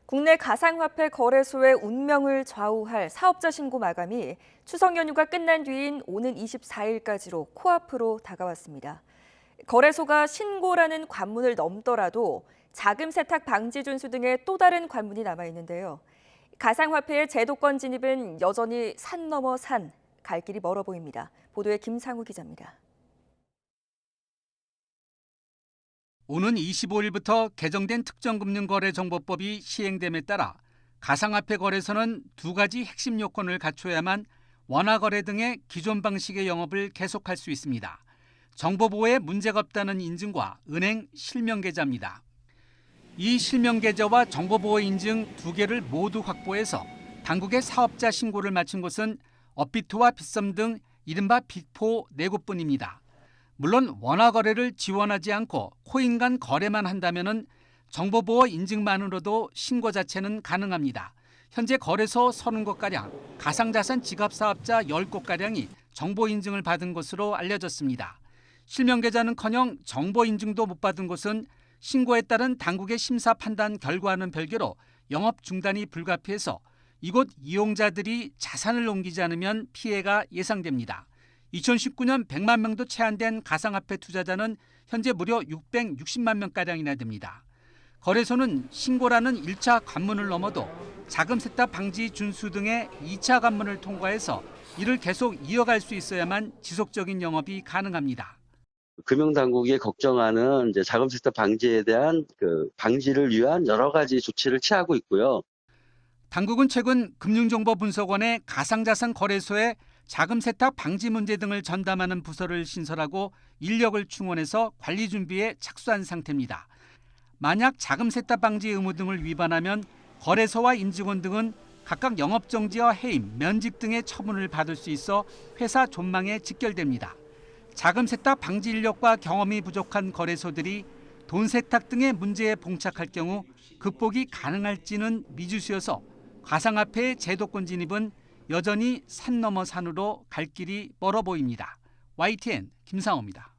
국내 가상화폐 거래소의 운명을 좌우할 사업자 신고 마감이 추석 연휴가 끝난 뒤인 오는 24일까지로 코앞으로 다가왔습니다. 거래소가 신고라는 관문을 넘더라도 자금 세탁 방지 준수 등의 또 다른 관문이 남아 있는데요. 가상화폐의 제도권 진입은 여전히 산 넘어 산, 갈 길이 멀어 보입니다. 보도에 김상우 기자입니다. 오는 25일부터 개정된 특정금융거래정보법이 시행됨에 따라 가상화폐 거래소는 두 가지 핵심 요건을 갖춰야만 원화거래 등의 기존 방식의 영업을 계속할 수 있습니다. 정보보호에 문제가 없다는 인증과 은행 실명계좌입니다. 이 실명계좌와 정보보호 인증 두 개를 모두 확보해서 당국의 사업자 신고를 마친 곳은 업비트와 빗썸 등 이른바 빅4 4곳뿐입니다. 물론 원화 거래를 지원하지 않고 코인 간 거래만 한다면 정보보호 인증만으로도 신고 자체는 가능합니다. 현재 거래소 30곳가량, 가상자산 지갑사업자 10곳가량이 정보 인증을 받은 것으로 알려졌습니다. 실명계좌는커녕 정보 인증도 못 받은 곳은 신고에 따른 당국의 심사 판단 결과와는 별개로 영업 중단이 불가피해서 이곳 이용자들이 자산을 옮기지 않으면 피해가 예상됩니다. 2019년 100만 명도 채 안 된 가상화폐 투자자는 현재 무려 660만 명가량이나 됩니다. 거래소는 신고라는 1차 관문을 넘어도 자금 세탁 방지 준수 등의 2차 관문을 통과해서 이를 계속 이어갈 수 있어야만 지속적인 영업이 가능합니다. 금융당국이 걱정하는 자금 세탁 방지에 대한 방지를 위한 여러 가지 조치를 취하고 있고요. 당국은 최근 금융정보분석원의 가상자산 거래소에 자금 세탁 방지 문제 등을 전담하는 부서를 신설하고 인력을 충원해서 관리 준비에 착수한 상태입니다. 만약 자금 세탁 방지 의무 등을 위반하면 거래소와 임직원 등은 각각 영업정지와 해임, 면직 등의 처분을 받을 수 있어 회사 존망에 직결됩니다. 자금 세탁 방지 인력과 경험이 부족한 거래소들이 돈 세탁 등의 문제에 봉착할 경우 극복이 가능할지는 미지수여서 가상화폐의 제도권 진입은 여전히 산 넘어 산으로 갈 길이 멀어 보입니다. YTN 김상호입니다.